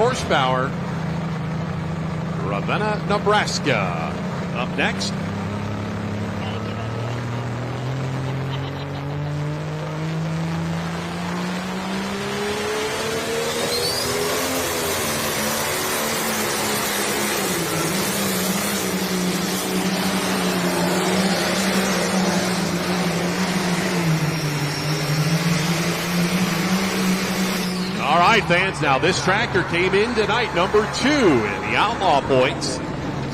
horsepower. Ravenna, Nebraska. Up next. All right, fans, now this tractor came in tonight, number 2 in the Outlaw Points.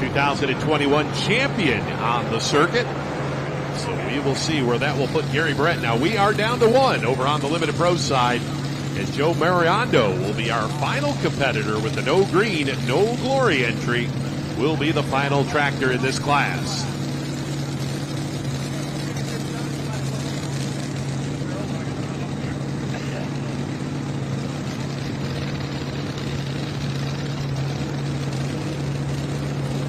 2021 champion on the circuit. So we will see where that will put Gary Brett. Now we are down to 1 over on the Limited Pro side. And Joe Mariando will be our final competitor with the no green, no glory entry. Will be the final tractor in this class.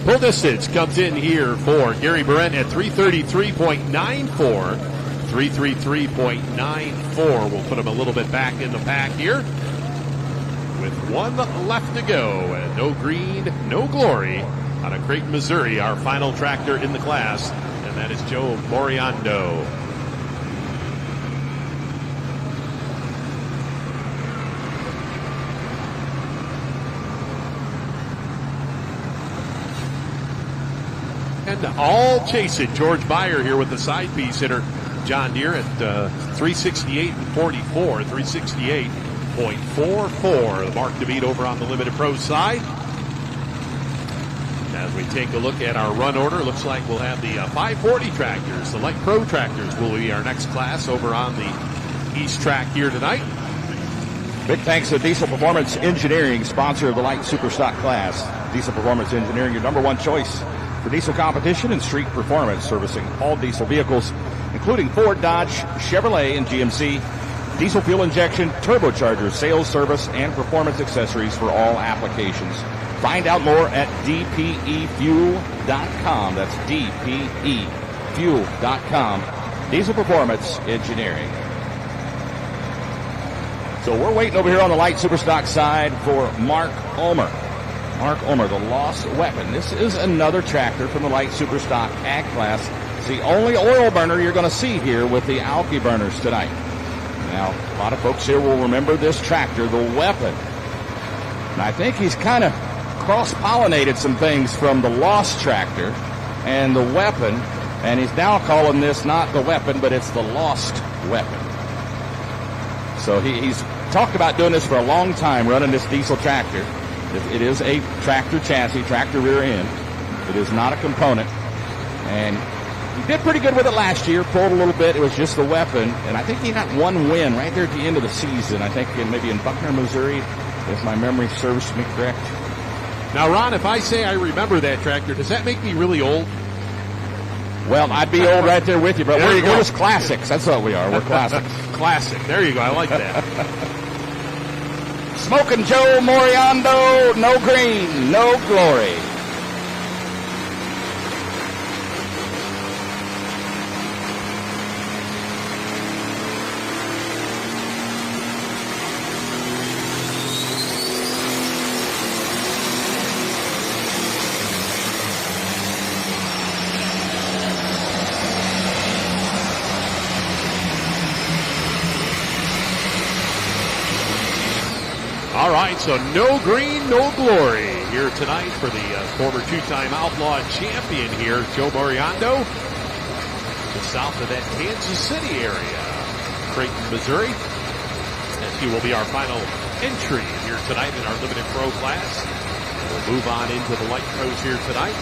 Full distance comes in here for Gary Barrett at 333.94. 333.94 will put him a little bit back in the pack here. With 1 left to go, and no green, no glory out of Creighton, Missouri, our final tractor in the class, and that is Joe Moriando. And all chasing George Meyer here with the side piece hitter John Deere at 368.44, 368.44. The mark to beat over on the Limited Pro side. As we take a look at our run order, looks like we'll have the 540 tractors. The Light Pro tractors will be our next class over on the East track here tonight. Big thanks to Diesel Performance Engineering, sponsor of the Light Superstock class. Diesel Performance Engineering, your number 1 choice for diesel competition and street performance, servicing all diesel vehicles, including Ford, Dodge, Chevrolet, and GMC. Diesel fuel injection, turbochargers, sales, service, and performance accessories for all applications. Find out more at dpefuel.com. That's dpefuel.com. Diesel Performance Engineering. So we're waiting over here on the Light Superstock side for Mark Ulmer. Mark Ulmer, the lost weapon. This is another tractor from the Light Superstock Ag class. It's the only oil burner you're going to see here with the alky burners tonight. Now, a lot of folks here will remember this tractor, the weapon. And I think he's kind of cross-pollinated some things from the lost tractor and the weapon, and he's now calling this not the weapon, but it's the lost weapon. So he's talked about doing this for a long time, running this diesel tractor. It is a tractor chassis, tractor rear end. It is not a component. And he did pretty good with it last year, pulled a little bit. It was just the weapon. And I think he got 1 win right there at the end of the season. I think maybe in Buckner, Missouri, if my memory serves me correct. Now, Ron, if I say I remember that tractor, does that make me really old? Well, I'd be old right there with you, but we're just classics. That's what we are. We're classics. Classic. There you go. I like that. Smoking Joe Moriando, no green, no glory. All right, so no green, no glory here tonight for the former 2-time Outlaw champion here, Joe Moriando, just south of that Kansas City area, Creighton, Missouri. And he will be our final entry here tonight in our Limited Pro class. We'll move on into the Light Pros here tonight.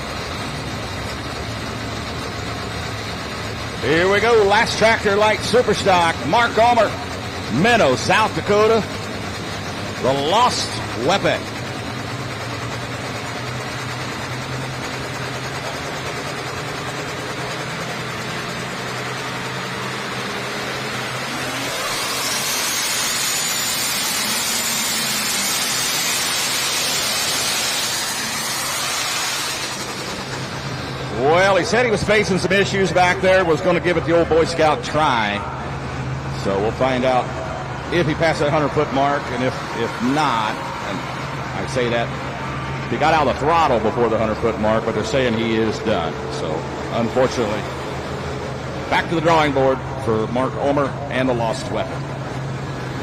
Here we go, last tractor, Light Superstock, Mark Ulmer, Minnow, South Dakota. The lost weapon. Well, he said he was facing some issues back there, was going to give it the old Boy Scout try. So we'll find out if he passed that 100-foot mark, and if not, and I to say that. He got out of the throttle before the 100-foot mark, but they're saying he is done. So, unfortunately, back to the drawing board for Mark Ulmer and the lost weapon.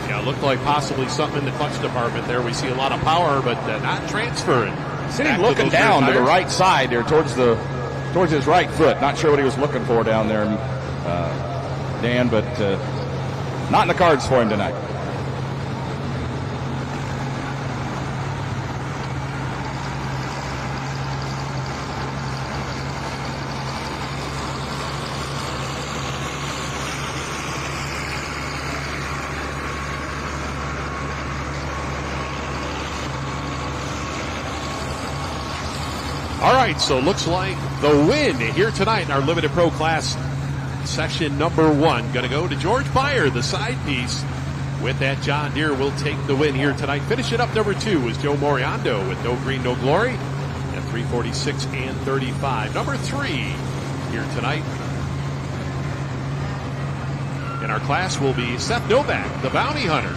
Yeah, it looked like possibly something in the clutch department there. We see a lot of power, but not transferring. Sitting looking down to the right side there towards his right foot. Not sure what he was looking for down there, Dan, but not in the cards for him tonight. All right, so looks like the win here tonight in our Limited Pro Class session number 1. Going to go to George Beyer, the side piece. With that, John Deere will take the win here tonight. Finishing up number 2 was Joe Moriando with No Green, No Glory at 3:46 and 35. Number 3 here tonight in our class will be Seth Novak, the Bounty Hunter.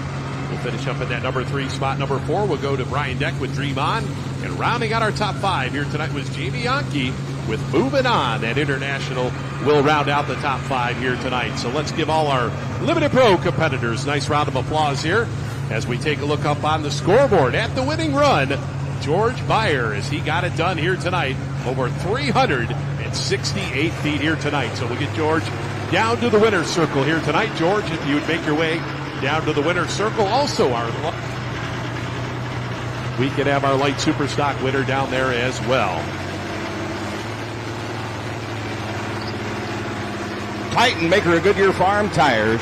We'll finish up in that number 3 spot. Number 4 will go to Brian Deck with Dream On. And rounding out our top 5 here tonight was Jamie Yankee with Moving On. That international will round out the top 5 here tonight. So let's give all our Limited Pro competitors a nice round of applause here as we take a look up on the scoreboard at the winning run. George Beyer, as he got it done here tonight, over 368 feet here tonight. So we'll get George down to the winner's circle here tonight. George, if you would make your way down to the winner's circle. Also, we could have our light Superstock winner down there as well. Titan, maker of Goodyear Farm tires.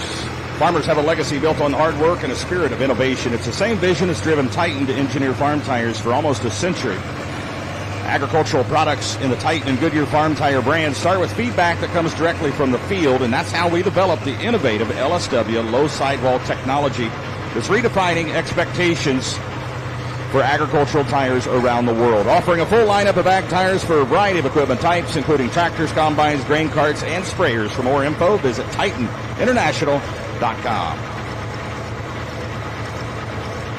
Farmers have a legacy built on hard work and a spirit of innovation. It's the same vision that's driven Titan to engineer farm tires for almost a century. Agricultural products in the Titan and Goodyear Farm Tire brands start with feedback that comes directly from the field, and that's how we develop the innovative LSW low sidewall technology that's redefining expectations for agricultural tires around the world. Offering a full lineup of ag tires for a variety of equipment types, including tractors, combines, grain carts, and sprayers. For more info, visit TitanInternational.com.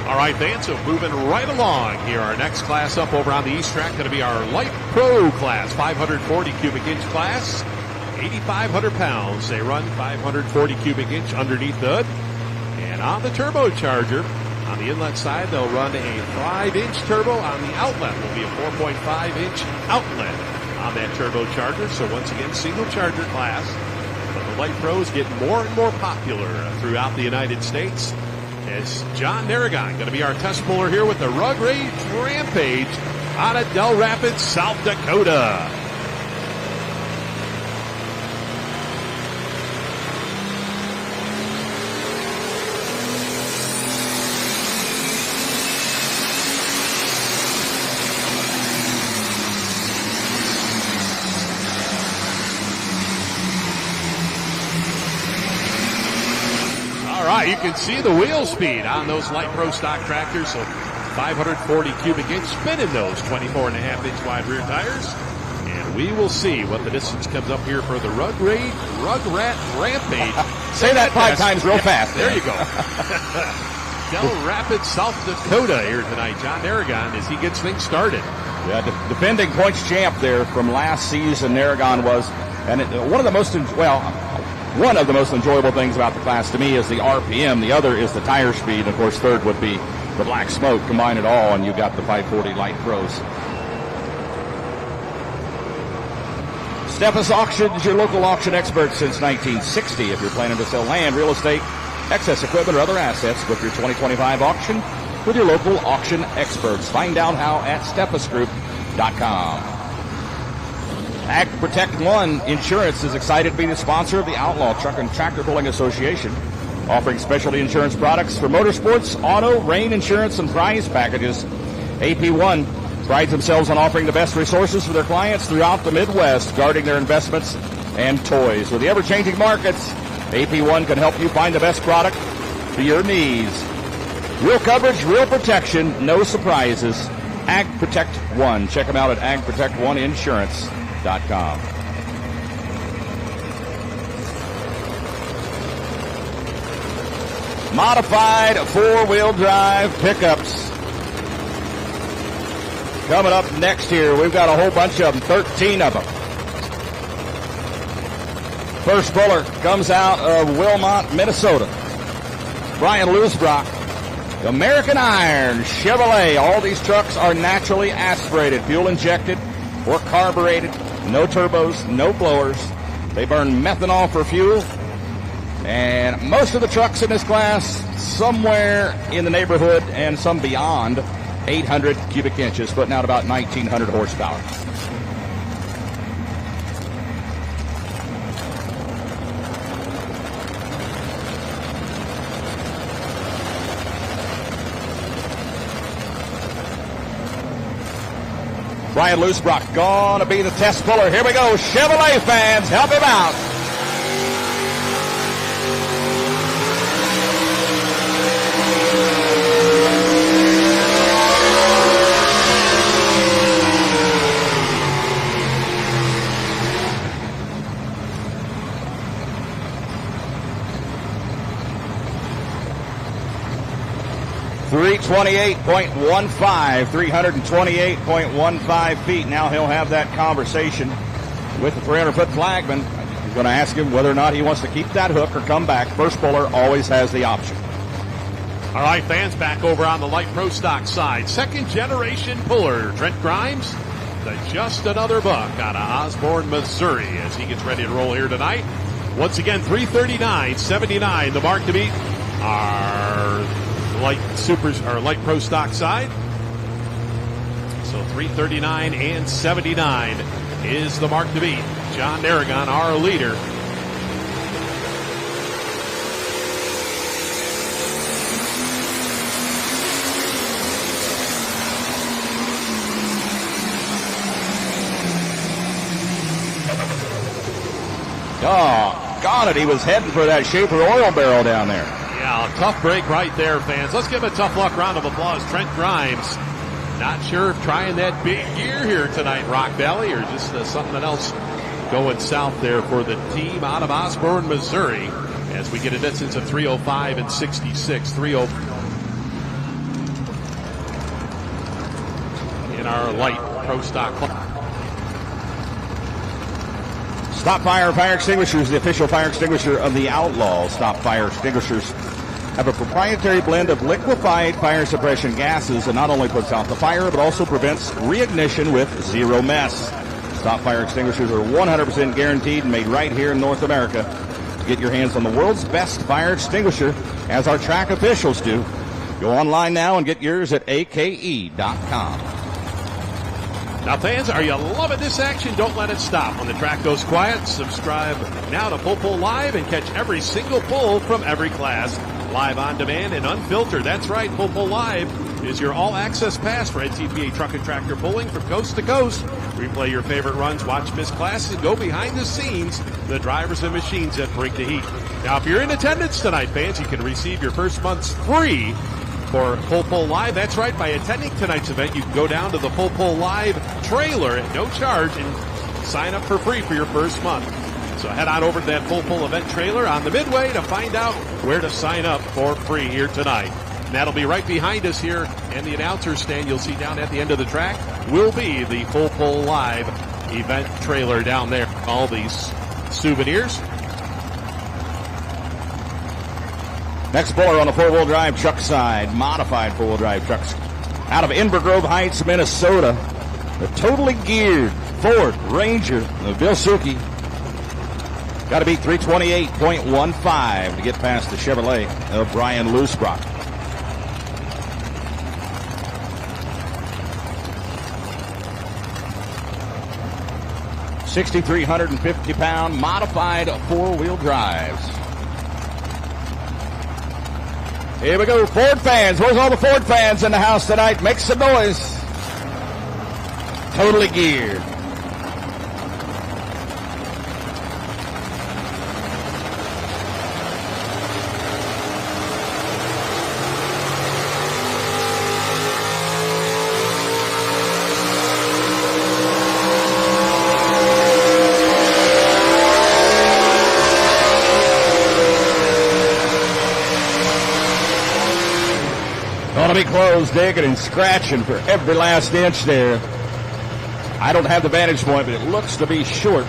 All right, Dan, so moving right along here. Our next class up over on the East track going to be our Light Pro class, 540 cubic inch class, 8,500 pounds. They run 540 cubic inch underneath the hood. And on the turbocharger, on the inlet side, they'll run a 5-inch turbo. On the outlet will be a 4.5-inch outlet on that turbocharger. So once again, single charger class. But the Light Pro is getting more and more popular throughout the United States. As John Narragon going to be our test puller here with the Rug Rage Rampage out of Del Rapids, South Dakota. You can see the wheel speed on those Light Pro stock tractors. So 540 cubic inch spinning those 24.5-inch wide rear tires. And we will see what the distance comes up here for the Rugrat Rampage. Say that 5 times real fast. There you go. Del Rapids, South Dakota here tonight. John Narragon as he gets things started. Yeah, defending points champ there from last season, Narragon was. And one of the most enjoyable things about the class to me is the RPM. The other is the tire speed. Of course, third would be the black smoke. Combine it all, and you've got the 540 Light Pros. Steffes Auctions, your local auction expert since 1960. If you're planning to sell land, real estate, excess equipment, or other assets, book your 2025 auction with your local auction experts. Find out how at steffesgroup.com. Ag Protect One Insurance is excited to be the sponsor of the Outlaw Truck and Tractor Pulling Association, offering specialty insurance products for motorsports, auto, rain insurance, and prize packages. AP1 prides themselves on offering the best resources for their clients throughout the Midwest, guarding their investments and toys. With the ever-changing markets, AP1 can help you find the best product for your needs. Real coverage, real protection, no surprises. Ag Protect One. Check them out at agprotectoneinsurance.com. Modified four-wheel drive pickups. Coming up next here, we've got a whole bunch of them, 13 of them. First puller comes out of Wilmot, Minnesota. Brian Lusbrock, American Iron Chevrolet. All these trucks are naturally aspirated, fuel injected or carbureted. No turbos, no blowers. They burn methanol for fuel. And most of the trucks in this class, somewhere in the neighborhood and some beyond 800 cubic inches, putting out about 1,900 horsepower. Brian Lusbrock gonna be the test puller. Here we go. Chevrolet fans, help him out. .15, 328.15 feet. Now he'll have that conversation with the 300-foot flagman. He's going to ask him whether or not he wants to keep that hook or come back. First puller always has the option. All right, fans, back over on the light pro stock side. Second generation puller, Trent Grimes, the Just Another Buck out of Osborne, Missouri, as he gets ready to roll here tonight. Once again, 339.79, the mark to beat. Our light supers or light pro stock side. So 339 and 79 is the mark to beat. John Aragon, our leader. Doggone it, he was heading for that Schaefer oil barrel down there. Yeah, a tough break right there, fans. Let's give him a tough luck round of applause. Trent Grimes, not sure if trying that big gear here tonight, Rock Valley, or just something else going south there for the team out of Osborne, Missouri, as we get a distance of 305 and 66. 30 in our light pro stock club. Stop Fire Fire Extinguishers, the official fire extinguisher of the Outlaws. Stop Fire Extinguishers have a proprietary blend of liquefied fire suppression gases that not only puts out the fire, but also prevents reignition with zero mess. Stop Fire Extinguishers are 100% guaranteed and made right here in North America. Get your hands on the world's best fire extinguisher, as our track officials do. Go online now and get yours at ake.com. Now, fans, are you loving this action? Don't let it stop. When the track goes quiet, subscribe now to FullPull.live and catch every single pull from every class, live on demand and unfiltered. That's right, FullPull.live is your all-access pass for NTPA truck and tractor pulling from coast to coast. Replay your favorite runs, watch missed classes, and go behind the scenes, the drivers and machines that bring the heat. Now, if you're in attendance tonight, fans, you can receive your first month's free for FullPull.live. That's right, by attending tonight's event, you can go down to the FullPull.live trailer at no charge and sign up for free for your first month. So head on over to that FullPull event trailer on the Midway to find out where to sign up for free here tonight. And that'll be right behind us here, and the announcer stand you'll see down at the end of the track will be the FullPull.live event trailer down there. All these souvenirs. Next puller on the four-wheel drive truck side, modified four-wheel drive trucks. Out of Inver Grove Heights, Minnesota, the totally geared Ford Ranger of Bill Suki. Got to beat 328.15 to get past the Chevrolet of Brian Lusbrock. $6,350 modified four-wheel drives. Here we go, Ford fans. Where's all the Ford fans in the house tonight? Make some noise. Totally geared. be close, digging and scratching for every last inch there. I don't have the vantage point, but it looks to be short.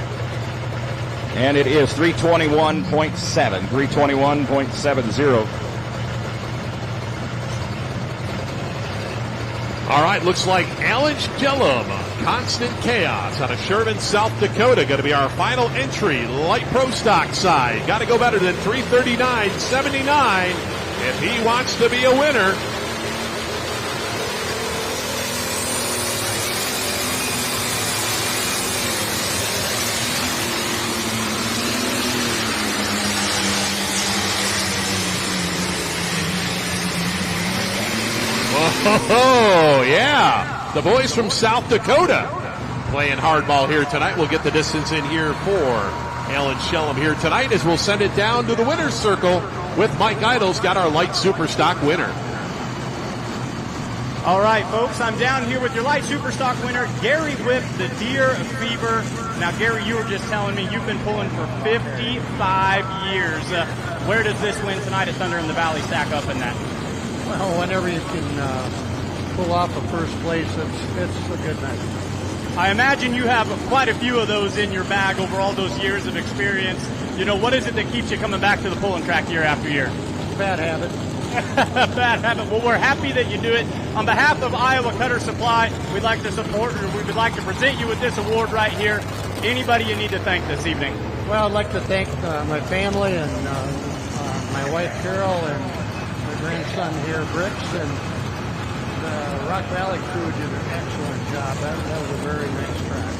And it is 321.7, 321.70. All right, looks like Alan Gillum, Constant Chaos out of Sherman, South Dakota, going to be our final entry, light pro stock side. Got to go better than 339.79 if he wants to be a winner. Oh, yeah. The boys from South Dakota playing hardball here tonight. We'll get the distance in here for Alan Shellum here tonight as we'll send it down to the winner's circle with Mike Idle's got our light super stock winner. All right, folks, I'm down here with your light super stock winner, Gary Whip, the Deer Fever. Now, Gary, you were just telling me you've been pulling for 55 years. Where does this win tonight at Thunder in the Valley stack up in that? Well, whenever you can pull off a first place, it's a good night. I imagine you have quite a few of those in your bag over all those years of experience. You know, what is it that keeps you coming back to the pulling track year after year? Bad habit. Bad habit. Well, we're happy that you do it. On behalf of Iowa Cutter Supply, we'd like to support, or we would like to present you with this award right here. Anybody you need to thank this evening? Well, I'd like to thank my family and my wife, Carol, and grandson here, Bricks, and the Rock Valley crew did an excellent job. That was a very nice track.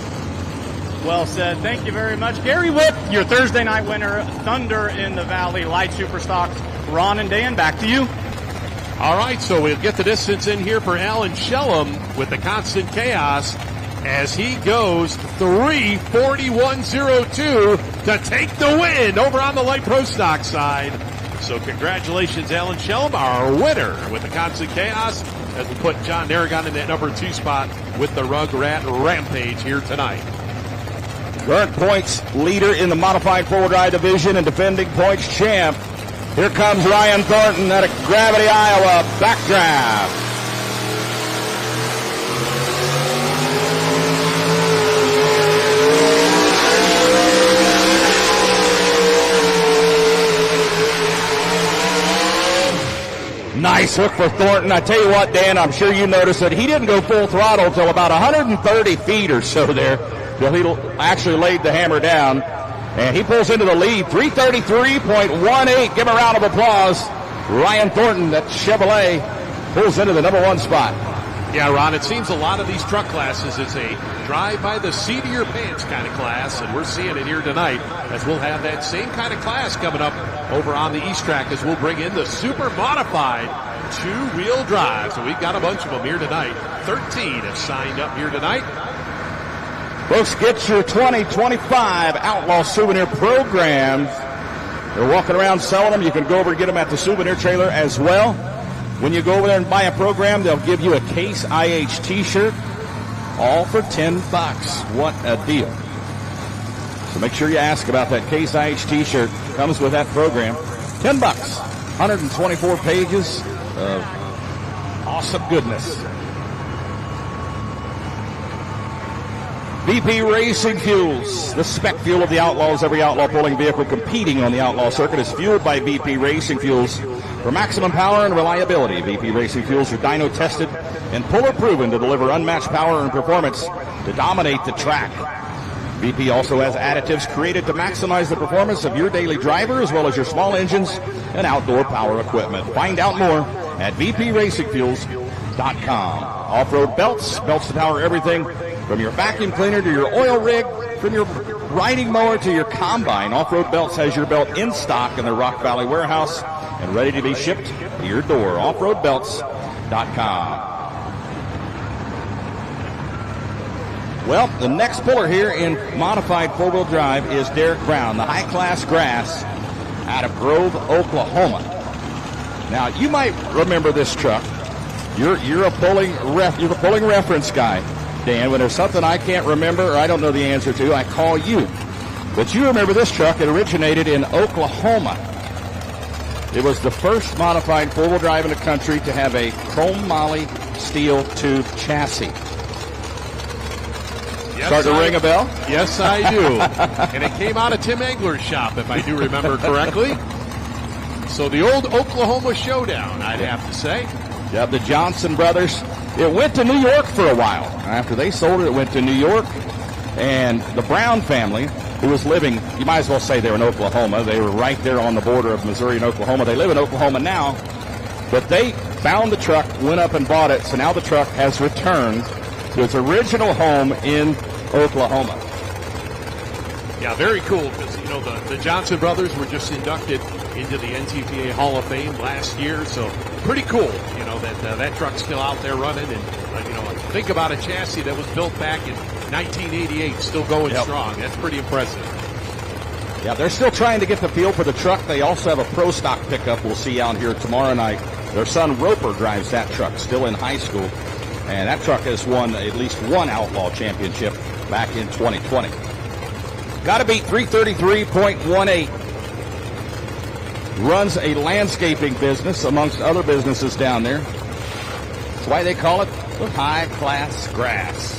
Well said. Thank you very much. Gary Whip, your Thursday night winner, Thunder in the Valley Light Super Stocks. Ron and Dan, back to you. All right, so we'll get the distance in here for Alan Shellum with the Constant Chaos as he goes 3:41.02 to take the win over on the light pro stock side. So congratulations, Alan Shellum, our winner with the Constant Chaos, as we put John Narragon in that number 2 spot with the Rugrat Rampage here tonight. Current points leader in the modified four-wheel drive division and defending points champ. Here comes Ryan Thornton out of Gravity, Iowa, backdraft. Nice hook for Thornton. I tell you what, Dan, I'm sure you noticed that he didn't go full throttle until about 130 feet or so there. Till he actually laid the hammer down. And he pulls into the lead, 333.18. Give him a round of applause. Ryan Thornton, that Chevrolet, pulls into the number 1 spot. Yeah, Ron, it seems a lot of these truck classes, it's a drive by the seat of your pants kind of class, and we're seeing it here tonight as we'll have that same kind of class coming up over on the East Track as we'll bring in the super modified two-wheel drive. So we've got a bunch of them here tonight. 13 have signed up here tonight. Folks, get your 2025 Outlaw Souvenir programs. They're walking around selling them. You can go over and get them at the souvenir trailer as well. When you go over there and buy a program, they'll give you a Case IH t-shirt, all for $10. What a deal. So make sure you ask about that Case IH t-shirt. Comes with that program. $10. 124 pages of awesome goodness. VP Racing Fuels, the spec fuel of the Outlaws. Every Outlaw pulling vehicle competing on the Outlaw circuit is fueled by VP Racing Fuels. For maximum power and reliability, VP Racing Fuels are dyno tested and puller proven to deliver unmatched power and performance to dominate the track. VP also has additives created to maximize the performance of your daily driver as well as your small engines and outdoor power equipment. Find out more at vpracingfuels.com. Off-road belts to power everything from your vacuum cleaner to your oil rig, from your riding mower to your combine. Off-Road Belts has your belt in stock in the Rock Valley warehouse and ready to be shipped to your door. OffRoadBelts.com. Well, the next puller here in modified four-wheel drive is Derek Brown, the high-class grass out of Grove, Oklahoma. Now, you might remember this truck. You're a pulling reference guy, Dan. When there's something I can't remember or I don't know the answer to, I call you. But you remember this truck. It originated in Oklahoma. It was the first modified four-wheel drive in the country to have a chrome moly steel tube chassis. Yes, Start to ring a bell? Yes, I do. And it came out of Tim Engler's shop, if I do remember correctly. So the old Oklahoma Showdown, I'd have to say. Yep, the Johnson brothers. It went to New York for a while. After they sold it, it went to New York. And the Brown family, who was living, you might as well say they were in Oklahoma. They were right there on the border of Missouri and Oklahoma. They live in Oklahoma now. But they found the truck, went up and bought it. So now the truck has returned to its original home in Oklahoma. Yeah, very cool because, you know, the Johnson brothers were just inducted into the NTPA Hall of Fame last year. So pretty cool, you know, that truck's still out there running. And, you know, think about a chassis that was built back in 1988, still going strong. That's pretty impressive. Yeah, they're still trying to get the feel for the truck. They also have a pro stock pickup we'll see out here tomorrow night. Their son Roper drives that truck, still in high school. And that truck has won at least one Outlaw Championship back in 2020. Got to beat 333.18. Runs a landscaping business amongst other businesses down there. That's why they call it the high-class grass.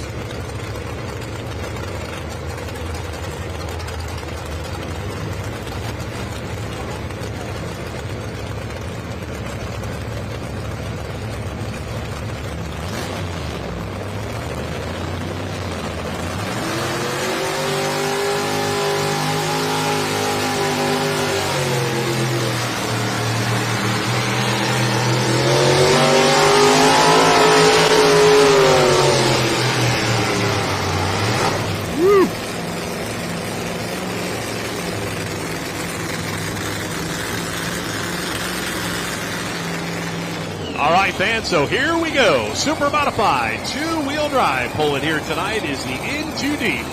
Fans, so here we go. Super modified two-wheel drive pulling here tonight is the N2WD.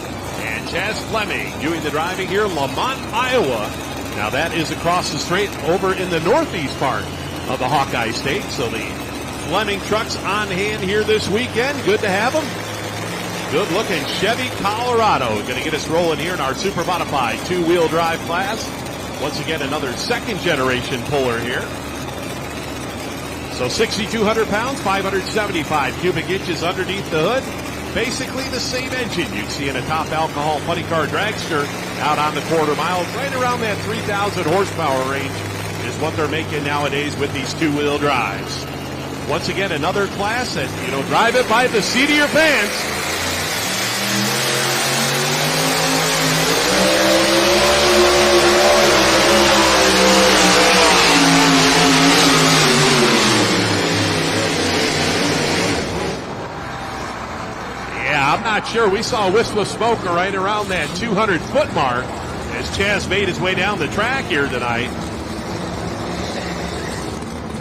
And Chaz Fleming doing the driving here in Lamont, Iowa. Now that is across the strait over in the northeast part of the Hawkeye State. So the Fleming trucks on hand here this weekend. Good to have them. Good looking Chevy Colorado. Going to get us rolling here in our super modified two-wheel drive class. Once again, another second generation puller here. So 6,200 pounds, 575 cubic inches underneath the hood. Basically the same engine you'd see in a top alcohol funny car dragster out on the quarter mile. Right around that 3,000 horsepower range is what they're making nowadays with these two-wheel drives. Once again, another class that, you know, drive it by the seat of your pants. I'm not sure. We saw a wisp of smoke right around that 200-foot mark as Chaz made his way down the track here tonight.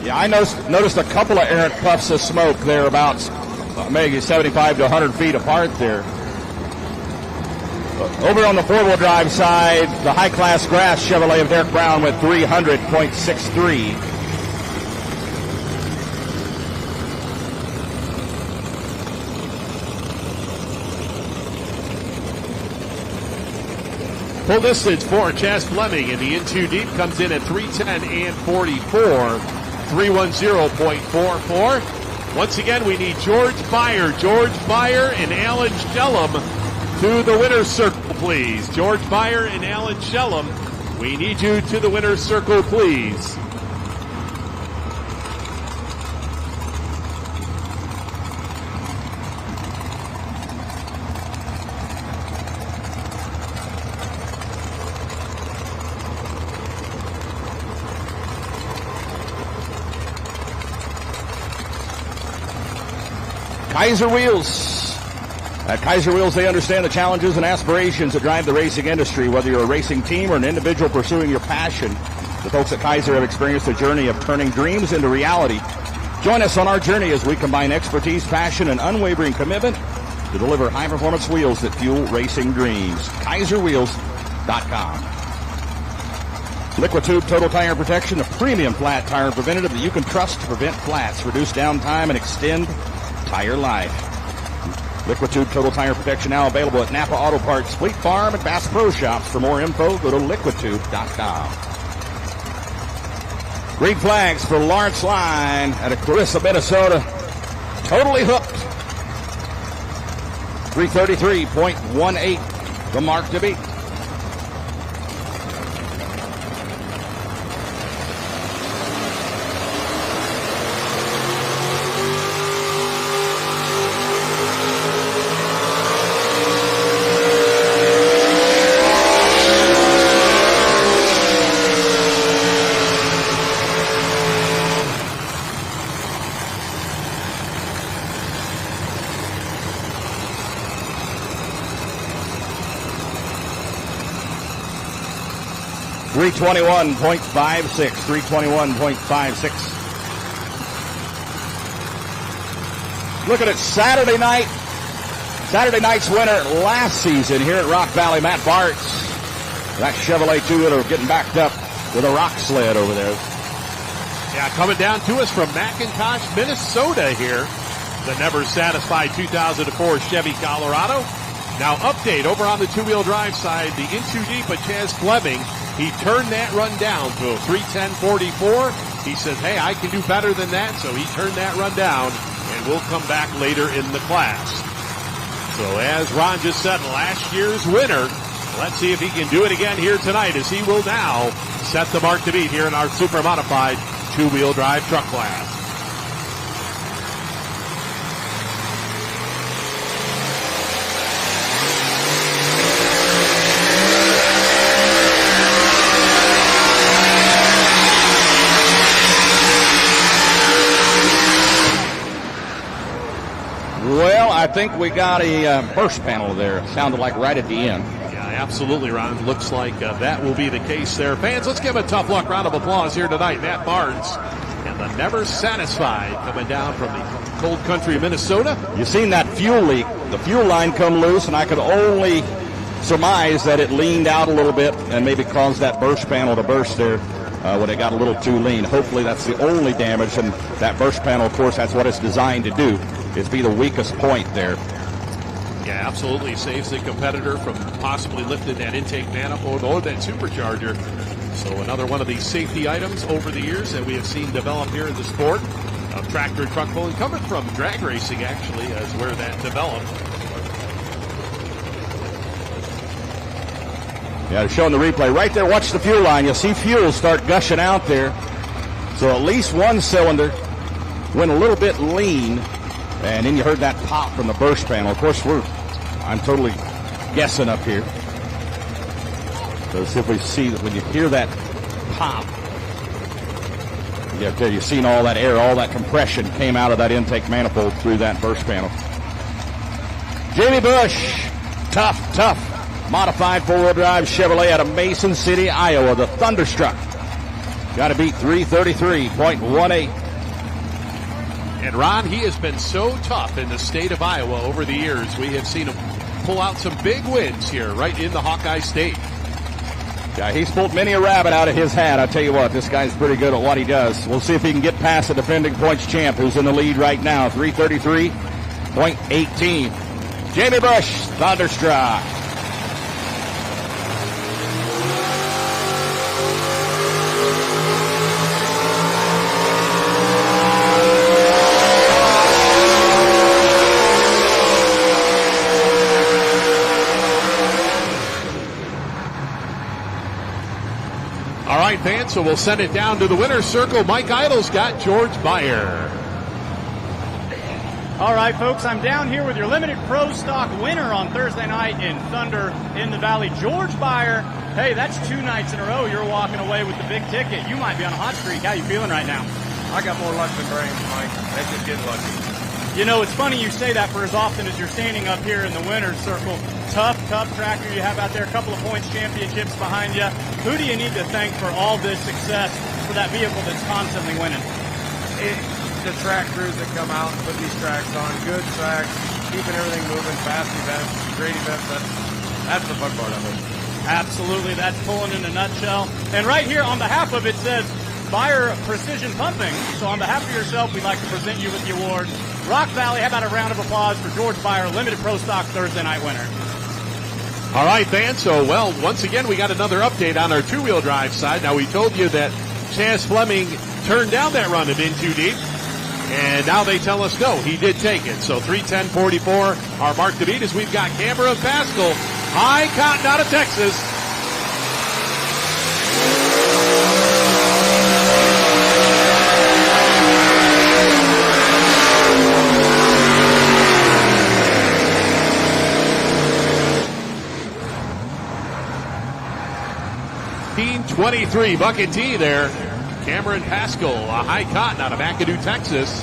Yeah, I noticed a couple of errant puffs of smoke there about maybe 75 to 100 feet apart there. Over on the four-wheel drive side, the high-class grass Chevrolet of Derek Brown with 300.63. Full distance for Chaz Fleming in the N2 Deep comes in at 310 and 44, 310.44. Once again, we need George Fire and Alan Shellum to the winner's circle, please. George Fire and Alan Shellum, we need you to the winner's circle, please. Kaiser Wheels. At Kaiser Wheels, they understand the challenges and aspirations that drive the racing industry. Whether you're a racing team or an individual pursuing your passion, the folks at Kaiser have experienced the journey of turning dreams into reality. Join us on our journey as we combine expertise, passion, and unwavering commitment to deliver high-performance wheels that fuel racing dreams. KaiserWheels.com. Liquid Tube Total Tire Protection, a premium flat tire preventative that you can trust to prevent flats, reduce downtime, and extend tire life. Liquid Tube Total Tire Protection now available at Napa Auto Parts, Fleet Farm, and Bass Pro Shops. For more info, go to liquidtube.com. Green flags for Lawrence Line out of Clarissa, Minnesota. Totally hooked. 333.18, the mark to beat. .56, 321.56. Looking at Saturday night. Saturday night's winner last season here at Rock Valley, Matt Bartz. That Chevrolet 2-wheeler getting backed up with a rock sled over there. Yeah, coming down to us from McIntosh, Minnesota here. The never satisfied 2004 Chevy Colorado. Now update over on the two-wheel drive side, the into deep of Chaz Fleming. He turned that run down to a 3:10.44. He says, hey, I can do better than that, so he turned that run down, and we'll come back later in the class. So as Ron just said, last year's winner, let's see if he can do it again here tonight, as he will now set the mark to beat here in our super modified two-wheel drive truck class. Well, I think we got a burst panel there. It sounded like right at the end. Yeah, absolutely, Ron. Looks like that will be the case there. Fans, let's give him a tough luck round of applause here tonight. Matt Barnes and the Never Satisfied coming down from the cold country of Minnesota. You seen that fuel leak, the fuel line come loose, and I could only surmise that it leaned out a little bit and maybe caused that burst panel to burst there when it got a little too lean. Hopefully that's the only damage, and that burst panel, of course, that's what it's designed to do, is be the weakest point there. Yeah, absolutely. Saves the competitor from possibly lifting that intake manifold or that supercharger. So another one of these safety items over the years that we have seen develop here in the sport of tractor truck pulling, coming from drag racing actually, as where that developed. Yeah, they're showing the replay right there. Watch the fuel line. You'll see fuel start gushing out there. So at least one cylinder went a little bit lean, and then you heard that pop from the burst panel. Of course, I'm totally guessing up here. So let's see if we see that when you hear that pop, you've seen all that air, all that compression came out of that intake manifold through that burst panel. Jamie Bush, tough modified four-wheel drive Chevrolet out of Mason City, Iowa, the Thunderstruck. Got to beat 333.18. And Ron, he has been so tough in the state of Iowa over the years. We have seen him pull out some big wins here right in the Hawkeye State. Yeah, he's pulled many a rabbit out of his hat. I tell you what, this guy's pretty good at what he does. We'll see if he can get past the defending points champ, who's in the lead right now, 333.18. Jamie Bush, Thunderstruck. All right, fans, so we'll send it down to the winner's circle. Mike Idle's got George Beyer. All right, folks, I'm down here with your limited pro stock winner on Thursday night in Thunder in the Valley, George Beyer. Hey, that's 2 nights in a row you're walking away with the big ticket. You might be on a hot streak. How you feeling right now? I got more luck than brains, Mike. They just get lucky. You know, it's funny you say that for as often as you're standing up here in the winner's circle. Tough tractor you have out there. A couple of points championships behind you. Who do you need to thank for all this success for that vehicle that's constantly winning? The track crews that come out and put these tracks on. Good tracks, keeping everything moving, fast events, great events. That's the fun part of it. Absolutely. That's pulling in a nutshell. And right here on behalf of it says Beyer Precision Pumping. So on behalf of yourself, we'd like to present you with the award. Rock Valley, how about a round of applause for George Beyer, limited pro stock Thursday night winner. All right, fans. So, well, once again, we got another update on our two-wheel drive side. Now, we told you that Chaz Fleming turned down that run of in too deep. And now they tell us no, he did take it. So 3:10:44, our mark to beat as we've got Cameron Pascal, High Cotton out of Texas. Team 23 Bucket T there. Cameron Pascal, a High Cotton out of McAdoo, Texas.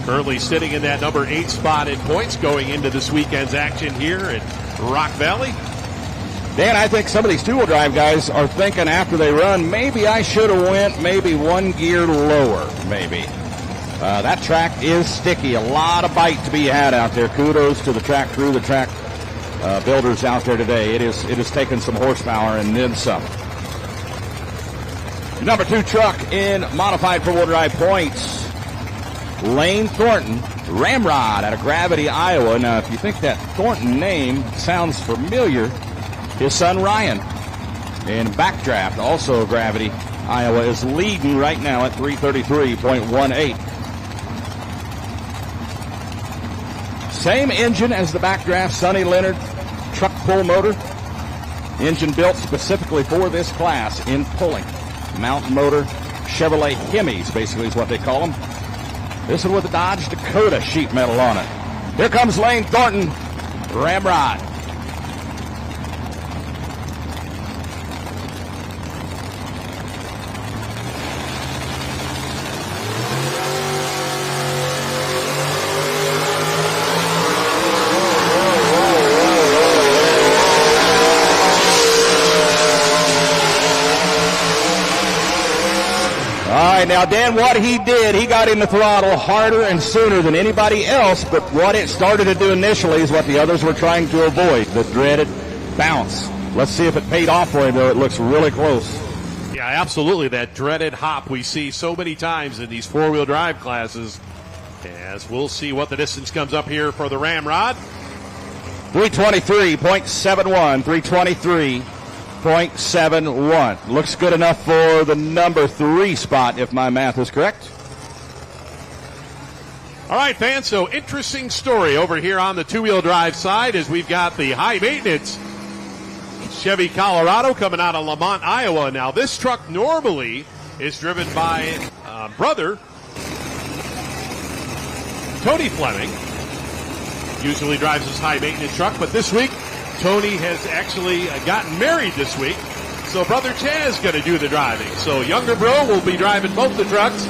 Currently sitting in that number 8 spot in points going into this weekend's action here at Rock Valley. Dan, I think some of these two-wheel drive guys are thinking after they run, maybe I should have went maybe one gear lower, maybe. That track is sticky. A lot of bite to be had out there. Kudos to the track crew, the track builders out there today. It is taking some horsepower and then some. Number 2 truck in modified four-wheel drive points. Lane Thornton, Ramrod out of Gravity, Iowa. Now, if you think that Thornton name sounds familiar, his son Ryan in Backdraft, also Gravity, Iowa, is leading right now at 333.18. Same engine as the Backdraft Sonny Leonard truck pull motor. Engine built specifically for this class in pulling. Mountain motor, Chevrolet Hemis basically is what they call them. This one with a Dodge Dakota sheet metal on it. Here comes Lane Thornton, Ramrod. Now, Dan, what he did, he got in the throttle harder and sooner than anybody else, but what it started to do initially is what the others were trying to avoid, the dreaded bounce. Let's see if it paid off for him, though. It looks really close. Yeah, absolutely. That dreaded hop we see so many times in these four-wheel drive classes. As we'll see what the distance comes up here for the Ramrod. 323.71, 323.71. Looks good enough for the number 3 spot, if my math is correct. All right, fans, so interesting story over here on the two-wheel drive side as we've got the high maintenance Chevy Colorado coming out of Lamont, Iowa. Now, this truck normally is driven by brother Tony Fleming. Usually drives his high maintenance truck, but this week Tony has actually gotten married this week, so brother Chaz going to do the driving. So younger bro will be driving both the trucks,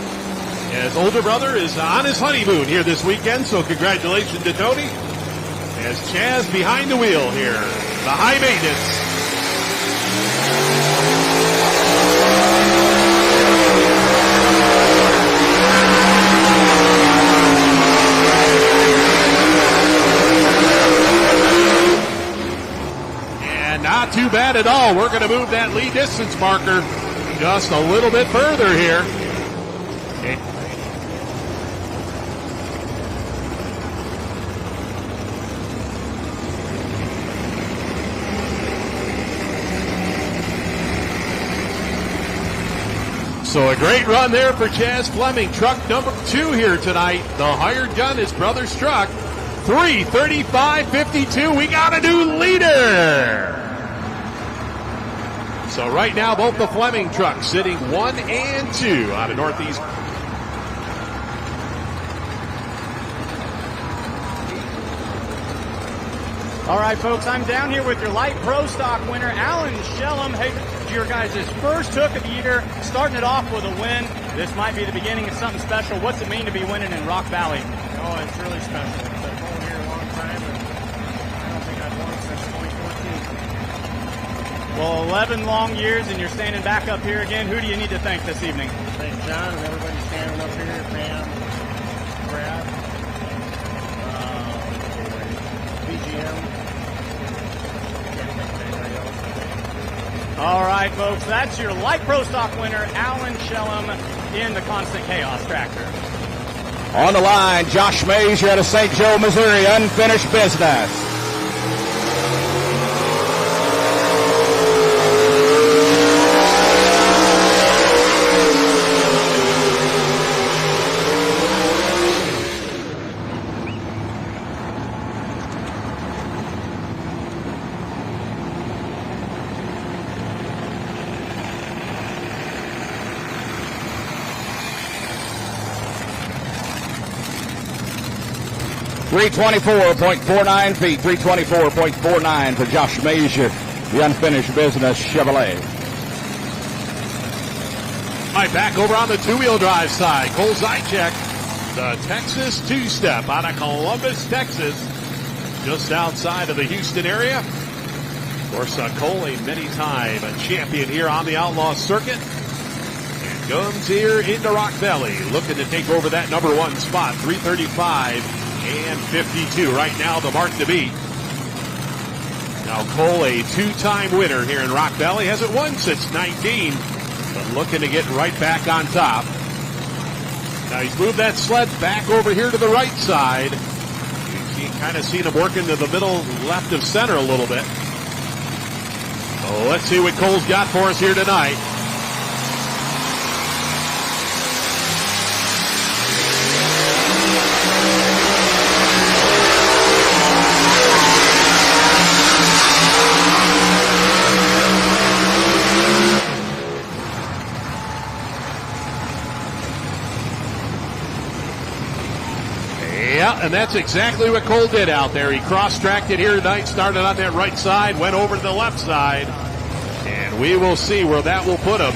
as older brother is on his honeymoon here this weekend. So congratulations to Tony, as Chaz behind the wheel here, the high maintenance. Not too bad at all. We're going to move that lead distance marker just a little bit further here. So a great run there for Chaz Fleming, truck number 2 here tonight. The hired gun is brother's truck. 3:35.52. We got a new leader. So right now, both the Fleming trucks sitting 1 and 2 out of Northeast. All right, folks, I'm down here with your light pro stock winner, Alan Shellum. Hey, your guys' first hook of the year, starting it off with a win. This might be the beginning of something special. What's it mean to be winning in Rock Valley? Oh, it's really special. I've been going here a long time, and I don't think I've won since 2014. Well, 11 long years, and you're standing back up here again. Who do you need to thank this evening? Thank John and everybody standing up here, Pam, Brad, BGM. All right, folks, that's your light pro stock winner, Alan Shellum, in the Constant Chaos tractor. On the line, Josh Mays out of St. Joe, Missouri, unfinished business. .49 feet, 324.49 for Josh Mazier, the unfinished business Chevrolet. All right, back over on the two-wheel drive side. Cole Zychek, the Texas two-step out of Columbus, Texas, just outside of the Houston area. Of course, Cole, a many-time champion here on the Outlaw Circuit. And comes here into Rock Valley, looking to take over that number one spot, 335 and 52. Right now, the mark to beat. Now, Cole, a two-time winner here in Rock Valley, hasn't won since 19, but looking to get right back on top. Now, he's moved that sled back over here to the right side. You can kind of see him working to the middle left of center a little bit. So let's see what Cole's got for us here tonight. And that's exactly what Cole did out there. He cross-tracked it here tonight, started on that right side, went over to the left side, and we will see where that will put him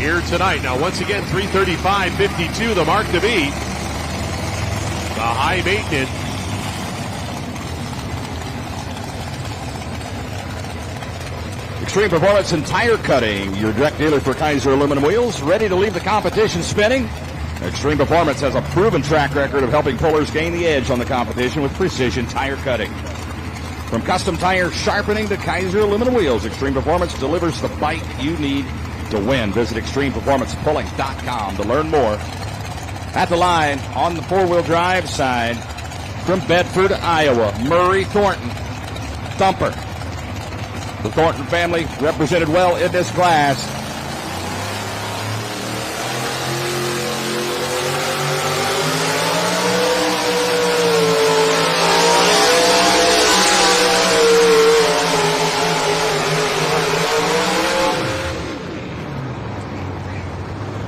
here tonight. Now, once again, 335.52, the mark to beat. The high maintenance. Extreme Performance and Tire Cutting, your direct dealer for Kaiser aluminum wheels, ready to leave the competition spinning. Extreme Performance has a proven track record of helping pullers gain the edge on the competition with precision tire cutting. From custom tire sharpening to Kaiser aluminum wheels, Extreme Performance delivers the bite you need to win. Visit ExtremePerformancePulling.com to learn more. At the line, on the four-wheel drive side, from Bedford, Iowa, Murray Thornton, Thumper. The Thornton family represented well in this class.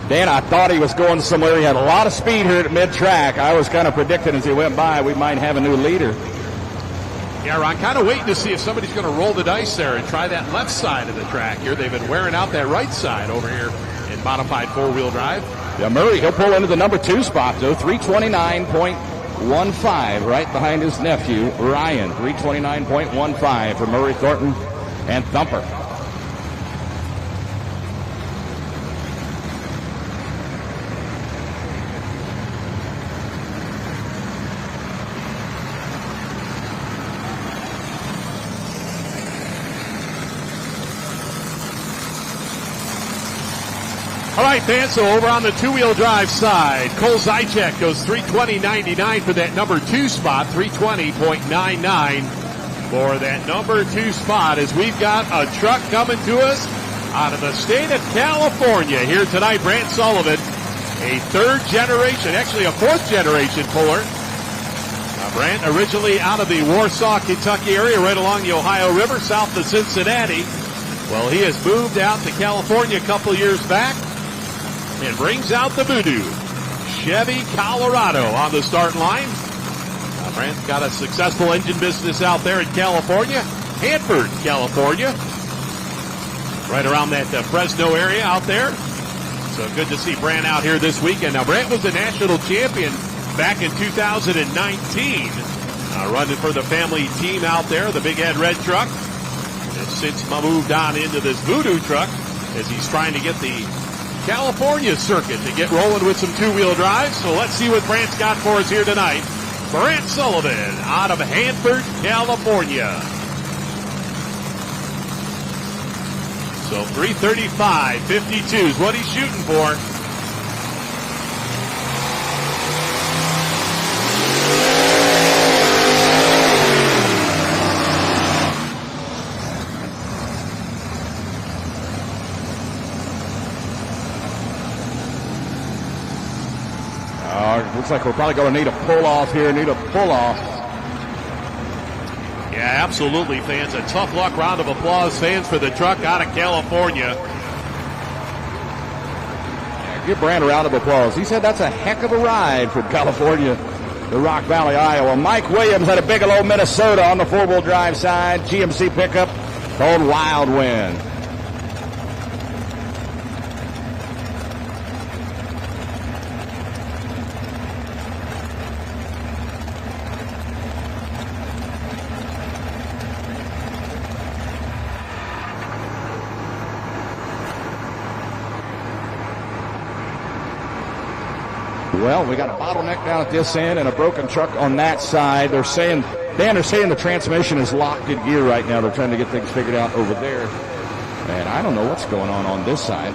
Dan, I thought he was going somewhere. He had a lot of speed here at mid-track. I was kind of predicting as he went by we might have a new leader. Yeah, Ron, kind of waiting to see if somebody's going to roll the dice there and try that left side of the track here. They've been wearing out that right side over here in modified four-wheel drive. Yeah, Murray, he'll pull into the number two spot, though. 329.15 right behind his nephew, Ryan. 329.15 for Murray Thornton and Thumper. All right, fans, so over on the two-wheel drive side, Cole Zychek goes 320.99 for that number two spot, 320.99 for that number two spot, as we've got a truck coming to us out of the state of California here tonight. Brant Sullivan, a third generation, actually a fourth generation puller. Brant originally out of the Warsaw, Kentucky area, right along the Ohio River, south of Cincinnati. Well, he has moved out to California a couple years back and brings out the Voodoo Chevy Colorado on the start line. Brant's got a successful engine business out there in California, Hanford, California, right around that Fresno area out there. So good to see Brant out here this weekend. Now, Brant was a national champion back in 2019, running for the family team out there, the Big Ed Red truck. And has since moved on into this Voodoo truck as he's trying to get the California circuit to get rolling with some two-wheel drives. So let's see what Brant's got for us here tonight. Brant Sullivan out of Hanford, California. So 335.52 is what he's shooting for. Looks like we're probably going to need a pull-off here, Yeah, absolutely, fans. A tough luck round of applause, fans, for the truck out of California. Yeah, give Brand a round of applause. He said that's a heck of a ride from California to Rock Valley, Iowa. Mike Williams out of Bigelow, Minnesota on the four-wheel drive side. GMC pickup called Wild Wind. Well, we got a bottleneck down at this end and a broken truck on that side. They're saying the transmission is locked in gear right now. They're trying to get things figured out over there. And I don't know what's going on this side.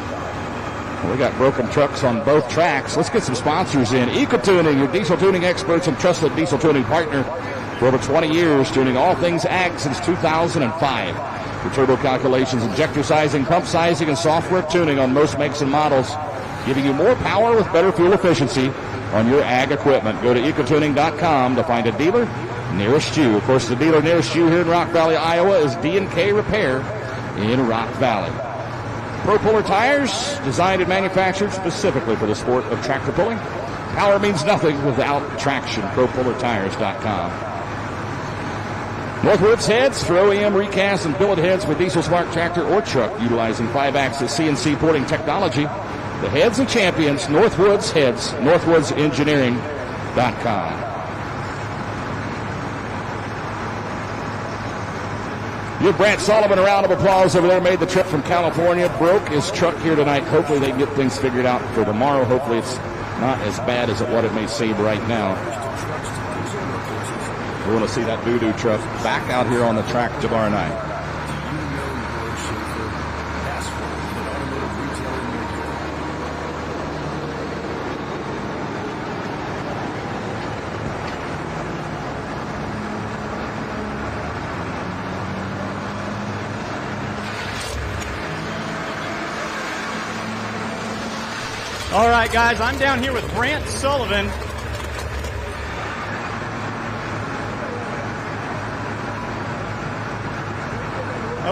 We got broken trucks on both tracks. Let's get some sponsors in. EcoTuning, your diesel tuning experts and trusted diesel tuning partner for over 20 years, tuning all things ag since 2005. For turbo calculations, injector sizing, pump sizing, and software tuning on most makes and models, giving you more power with better fuel efficiency on your ag equipment. Go to ecotuning.com to find a dealer nearest you. Of course, the dealer nearest you here in Rock Valley, Iowa is D&K Repair in Rock Valley. Pro Puller tires, designed and manufactured specifically for the sport of tractor pulling. Power means nothing without traction. ProPullerTires.com. Northwoods heads for OEM recast and billet heads for diesel smart tractor or truck utilizing 5-axis CNC porting technology. The heads of champions, Northwoods heads, NorthwoodsEngineering.com. Give Brant Sullivan a round of applause over there. Made the trip from California. Broke his truck here tonight. Hopefully they can get things figured out for tomorrow. Hopefully it's not as bad as what it may seem right now. We want to see that doo-doo truck back out here on the track tomorrow night. All right, guys, I'm down here with Brant Sullivan.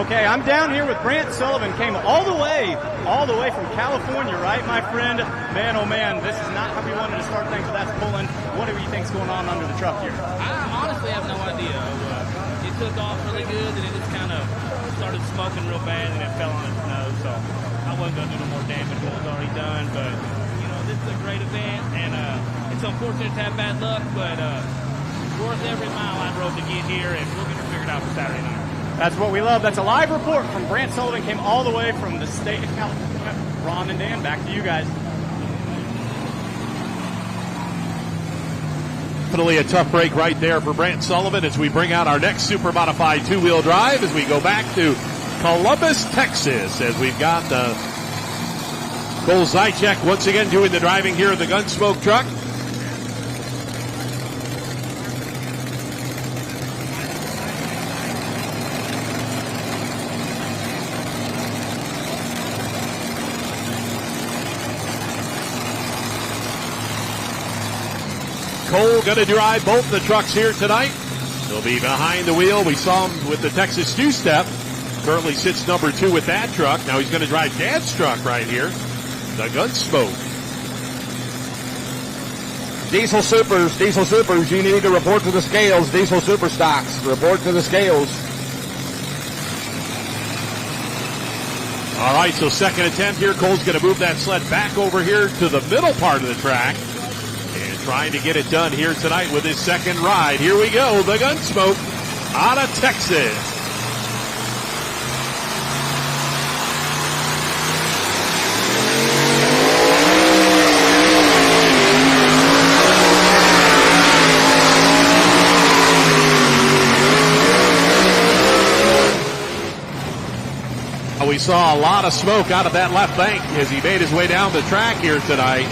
Okay, I'm down here with Brant Sullivan. Came all the way from California, right, my friend? Man, oh man, this is not how we wanted to start things, but that's pulling. What do you think's going on under the truck here? I honestly have no idea. It took off really good, and it just kind of started smoking real bad, and it fell on its nose. So I wasn't going to do no more damage than what was already done. But, you know, this is a great event, and it's unfortunate to have bad luck, but it's worth every mile I drove to get here, and we'll get it figured out for Saturday night. That's what we love. That's a live report from Brant Sullivan. Came all the way from the state of California. Ron and Dan, back to you guys. Definitely a tough break right there for Brant Sullivan as we bring out our next super modified two-wheel drive as we go back to Columbus, Texas, as we've got Cole Zychek once again doing the driving here in the Gunsmoke truck. Cole going to drive both the trucks here tonight. He'll be behind the wheel. We saw him with the Texas two-step. Currently sits number 2 with that truck. Now he's going to drive Dad's truck right here, the Gunsmoke. Diesel Supers, you need to report to the scales. Diesel Super Stocks, report to the scales. All right, so second attempt here. Cole's going to move that sled back over here to the middle part of the track. Trying to get it done here tonight with his second ride. Here we go, the Gunsmoke out of Texas. We saw a lot of smoke out of that left bank as he made his way down the track here tonight.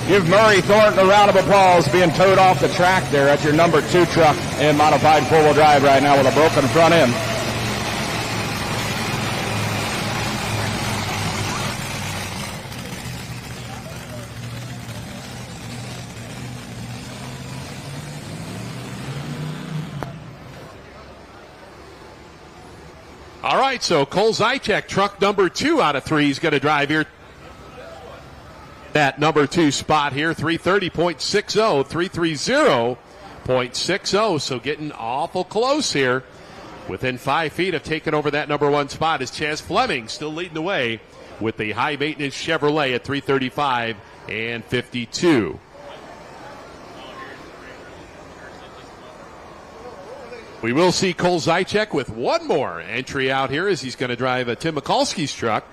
Give Murray Thornton a round of applause being towed off the track there. That's your number 2 truck in modified four-wheel drive right now with a broken front end. All right, so Cole Zychek, truck number 2 out of 3, is going to drive here. That number 2 spot here, 330.60, 330.60. So getting awful close here. Within 5 feet of taking over that number 1 spot is Chaz Fleming, still leading the way with the high maintenance Chevrolet at 335 and 52. We will see Cole Zychek with one more entry out here as he's going to drive Tim Mikulski's truck.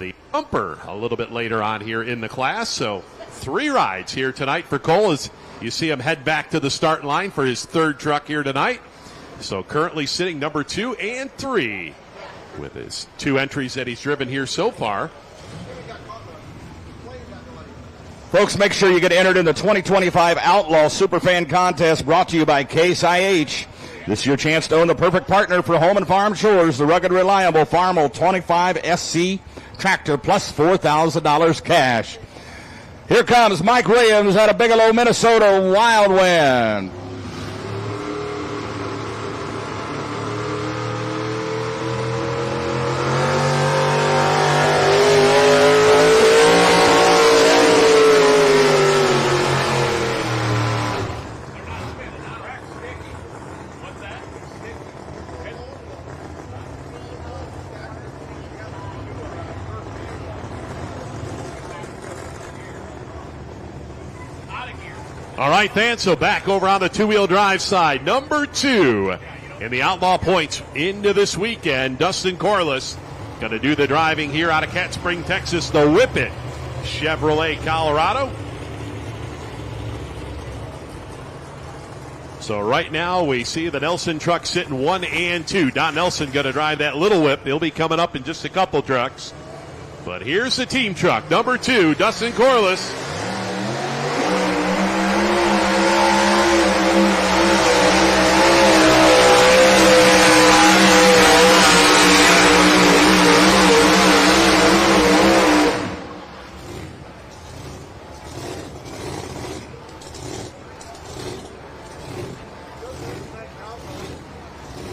The bumper a little bit later on here in the class. So 3 rides here tonight for Cole as you see him head back to the starting line for his 3rd truck here tonight. So currently sitting number 2 and 3 with his 2 entries that he's driven here so far. Folks, make sure you get entered in the 2025 Outlaw Superfan Contest brought to you by Case IH. This is your chance to own the perfect partner for home and farm chores, the rugged, reliable Farmall 25 SC tractor plus $4,000 cash. Here comes Mike Williams out of Bigelow, Minnesota, Wild Wind. All right, then, so back over on the 2-wheel drive side. Number 2 in the Outlaw points into this weekend. Dustin Corliss going to do the driving here out of Cat Spring, Texas. The Whippet Chevrolet, Colorado. So right now we see the Nelson truck sitting 1 and 2. Don Nelson going to drive that little whip. He'll be coming up in just a couple trucks. But here's the team truck. Number 2, Dustin Corliss.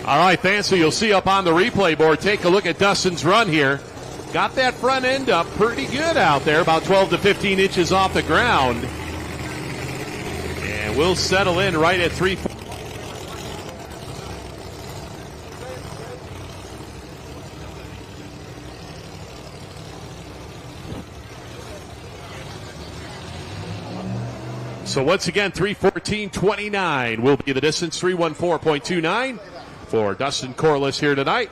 All right, fans, so you'll see up on the replay board, take a look at Dustin's run here. Got that front end up pretty good out there, about 12 to 15 inches off the ground. And we'll settle in right at 3. So once again, 3:14.29 will be the distance, 3:14.29 for Dustin Corliss here tonight.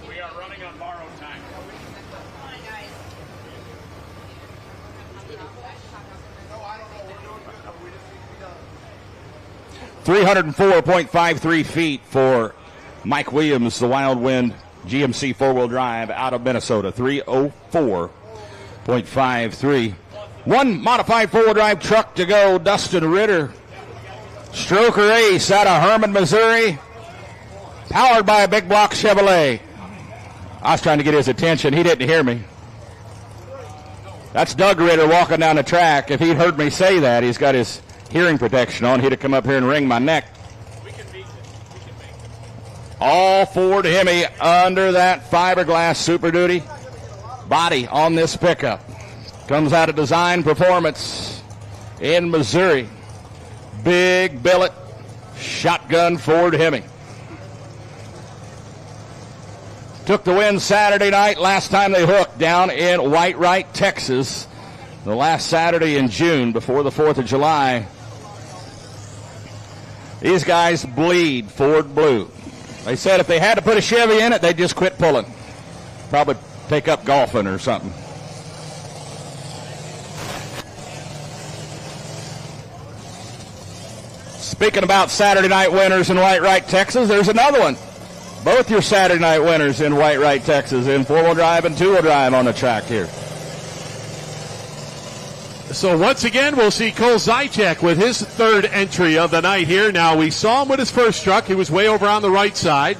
We are running on borrowed time. 304.53 feet for Mike Williams, the Wild Wind GMC 4-wheel drive out of Minnesota. 304.53. One modified 4-wheel drive truck to go. Dustin Ritter, Stroker Ace out of Herman, Missouri, powered by a big block Chevrolet. I was trying to get his attention. He didn't hear me. That's Doug Ritter walking down the track. If he'd heard me say that, he's got his hearing protection on. He'd have come up here and wring my neck. All Ford Hemi under that fiberglass Super Duty body on this pickup. Comes out of Design Performance in Missouri. Big billet shotgun Ford Hemi. Took the win Saturday night. Last time they hooked down in Whitewright, Texas. The last Saturday in June before the 4th of July. These guys bleed Ford blue. They said if they had to put a Chevy in it, they'd just quit pulling. Probably take up golfing or something. Speaking about Saturday night winners in Whitewright, Texas, there's another one. Both your Saturday night winners in Whitewright, Texas, in 4-wheel drive and 2-wheel drive on the track here. So once again, we'll see Cole Zychek with his 3rd entry of the night here. Now, we saw him with his first truck. He was way over on the right side.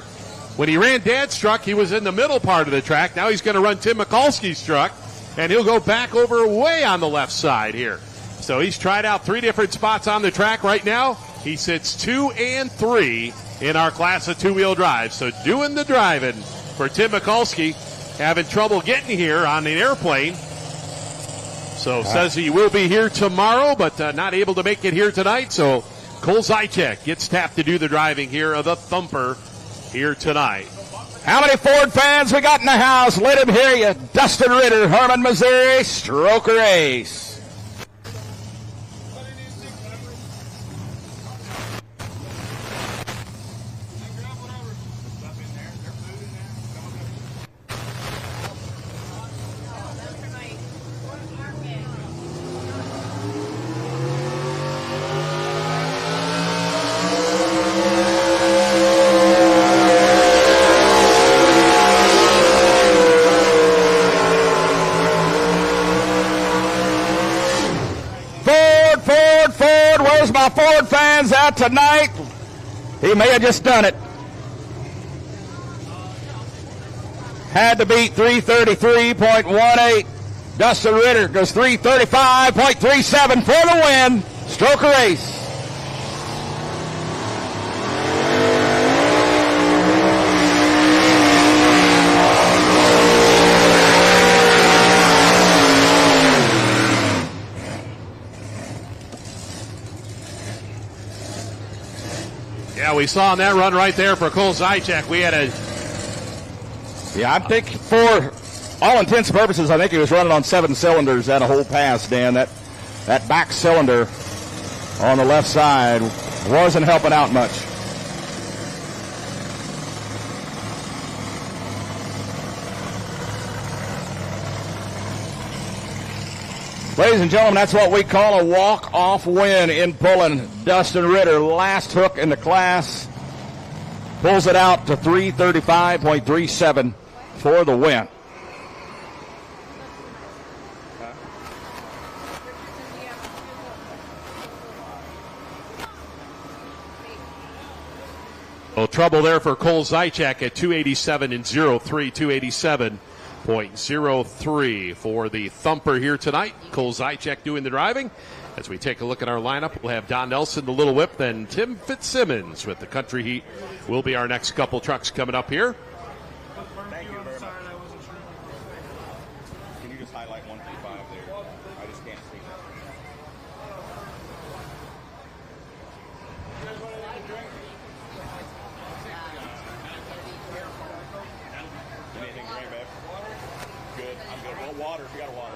When he ran Dad's truck, he was in the middle part of the track. Now he's going to run Tim Mikulski's truck, and he'll go back over way on the left side here. So he's tried out 3 different spots on the track right now. He sits 2 and 3 in our class of 2-wheel drive. So doing the driving for Tim Mikulski, having trouble getting here on an airplane. So says he will be here tomorrow, but not able to make it here tonight. So Cole Zychek gets tapped to do the driving here of the Thumper here tonight. How many Ford fans we got in the house? Let him hear you. Dustin Ritter, Herman, Missouri, Stroker Ace. My Ford fans out tonight. He may have just done it. Had to beat 333.18. Dustin Ritter goes 335.37 for the win. Stroker Ace. Yeah, we saw on that run right there for Cole Zychek. We had a... Yeah, I think for all intents and purposes, I think he was running on 7 cylinders at a whole pass, Dan. That back cylinder on the left side wasn't helping out much. Ladies and gentlemen, that's what we call a walk-off win in pulling. Dustin Ritter, last hook in the class, pulls it out to 335.37 for the win. Well, trouble there for Cole Zychek at 287.03, 287.03 for the Thumper here tonight. Cole Zychek doing the driving. As we take a look at our lineup, we'll have Don Nelson, the Little Whip, then Tim Fitzsimmons with the Country Heat will be our next couple trucks coming up here. Thank you very much. Can you just highlight 135 there? I just can't see that. Anything to drink, babe? Good. I'm good. Well, water. If you got a water.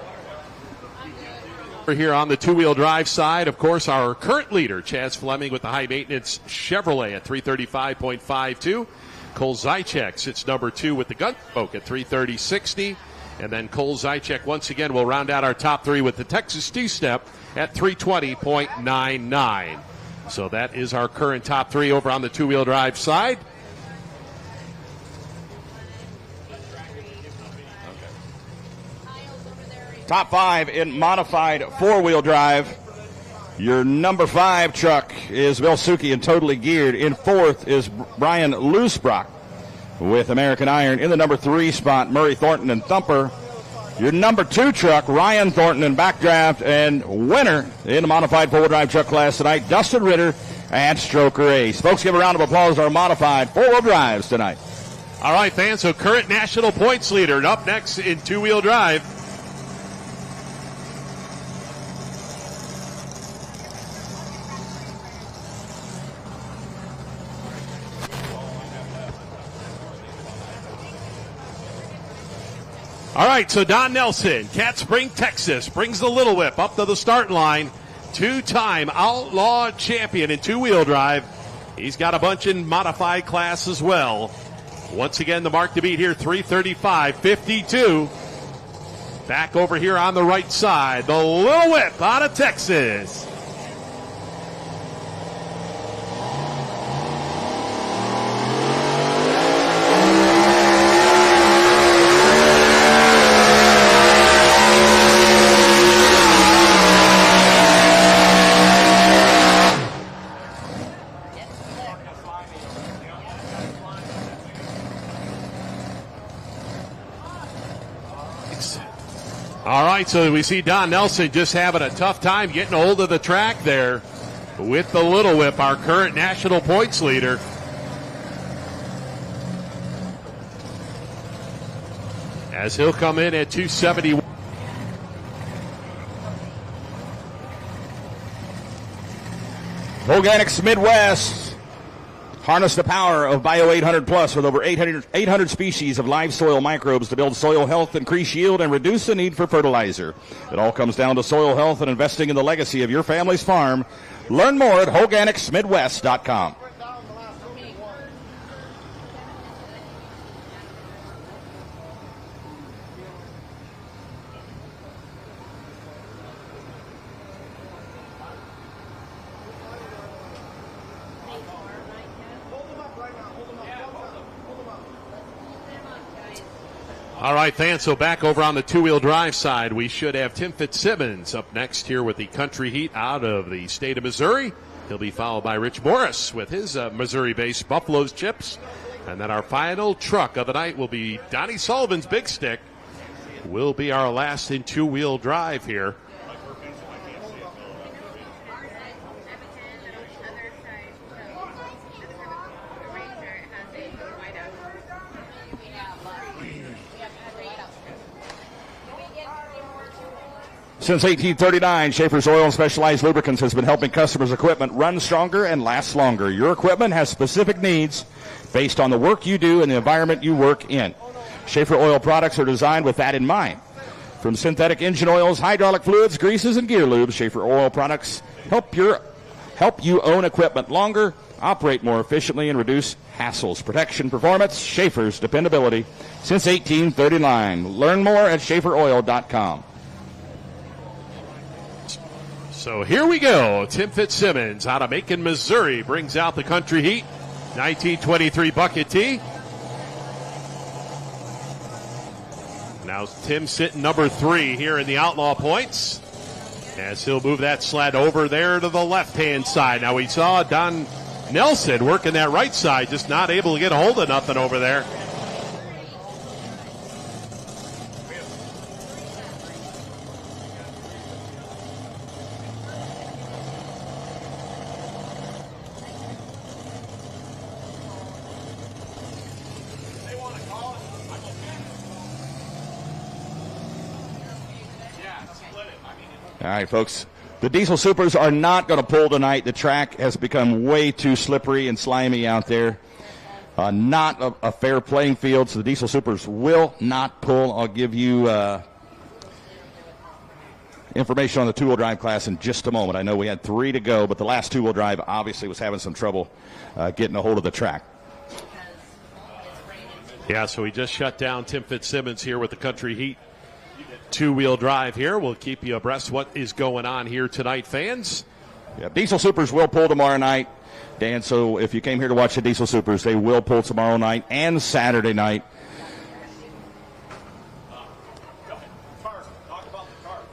We're here on the two-wheel drive side. Of course, our current leader, Chaz Fleming, with the high-maintenance Chevrolet at 335.52. Cole Zychek sits number 2 with the Gunsmoke at 330.60. And then Cole Zychek, once again, will round out our top 3 with the Texas Two-Step at 320.99. So that is our current top 3 over on the two-wheel drive side. Top 5 in modified four-wheel drive. Your number 5 truck is Vilsuki and Totally Geared. In 4th is Brian Loosebrock with American Iron. In the number 3 spot, Murray Thornton and Thumper. Your number 2 truck, Ryan Thornton and Backdraft. And winner in the modified four-wheel drive truck class tonight, Dustin Ritter and Stroker Ace. Folks, give a round of applause to our modified four-wheel drives tonight. All right, fans, so current national points leader. And up next in two-wheel drive, all right, so Don Nelson, Cat Spring, Texas, brings the Little Whip up to the start line. 2-time Outlaw champion in two-wheel drive. He's got a bunch in modified class as well. Once again, the mark to beat here, 335.52. Back over here on the right side, the Little Whip out of Texas. All right, so we see Don Nelson just having a tough time getting a hold of the track there with the Little Whip, our current national points leader. as he'll come in at 271. Organics Midwest. Harness the power of Bio 800 Plus with over 800 species of live soil microbes to build soil health, increase yield, and reduce the need for fertilizer. It all comes down to soil health and investing in the legacy of your family's farm. Learn more at organicsmidwest.com. All right, fans, so back over on the two-wheel drive side, we should have Tim Fitzsimmons up next here with the Country Heat out of the state of Missouri. He'll be followed by Rich Morris with his Missouri-based Buffalo's Chips. And then our final truck of the night will be Donnie Sullivan's Big Stick. Will be our last in two-wheel drive here. Since 1839, Schaefer's Oil and Specialized Lubricants has been helping customers' equipment run stronger and last longer. Your equipment has specific needs based on the work you do and the environment you work in. Schaefer Oil products are designed with that in mind. From synthetic engine oils, hydraulic fluids, greases, and gear lubes, Schaefer Oil products help you own equipment longer, operate more efficiently, and reduce hassles. Protection, performance, Schaefer's dependability since 1839. Learn more at SchaeferOil.com. So here we go. Tim Fitzsimmons out of Macon, Missouri brings out the Country Heat 1923 Bucket T. Now Tim sitting number 3 here in the outlaw points as he'll move that sled over there to the left-hand side. Now we saw Don Nelson working that right side, just not able to get a hold of nothing over there. All right, folks. The Diesel Supers are not going to pull tonight. The track has become way too slippery and slimy out there. Not a fair playing field, so the Diesel Supers will not pull. I'll give you information on the two-wheel drive class in just a moment. I know we had 3 to go, but the last two-wheel drive obviously was having some trouble getting a hold of the track. Yeah, so we just shut down Tim Fitzsimmons here with the Country Heat two-wheel drive here. We'll keep you abreast what is going on here tonight, fans. Yeah, Diesel Supers will pull tomorrow night, Dan, so if you came here to watch the Diesel Supers, they will pull tomorrow night and Saturday night.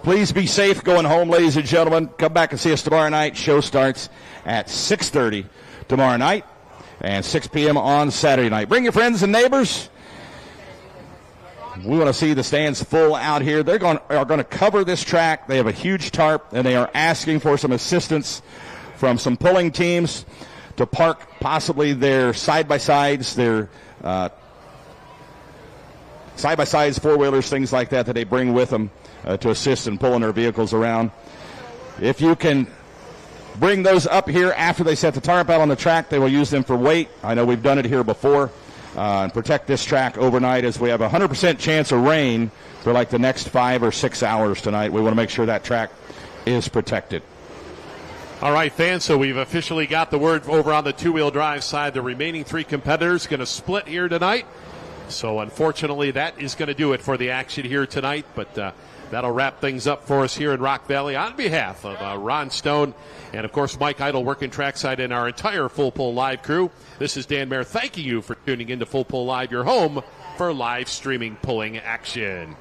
Please be safe going home, ladies and gentlemen. Come back and see us tomorrow night. Show starts at 6:30 tomorrow night and 6 p.m. on Saturday night. Bring your friends and neighbors. We want to see the stands full out here. They are going to cover this track. They have a huge tarp, and they are asking for some assistance from some pulling teams to park possibly their side-by-sides, their side-by-sides, four-wheelers, things like that they bring with them to assist in pulling their vehicles around. If you can bring those up here after they set the tarp out on the track, they will use them for weight. I know we've done it here before. And protect this track overnight as we have a 100% chance of rain for like the next 5 or 6 hours tonight. We want to make sure that track is protected. All right, fans, so we've officially got the word over on the two-wheel drive side. The remaining 3 competitors going to split here tonight. So unfortunately, that is going to do it for the action here tonight. But that'll wrap things up for us here in Rock Valley. On behalf of Ron Stone and, of course, Mike Idle working trackside and our entire Full Pull Live crew, this is Dan Mayer thanking you for tuning into Full Pull Live, your home for live streaming pulling action.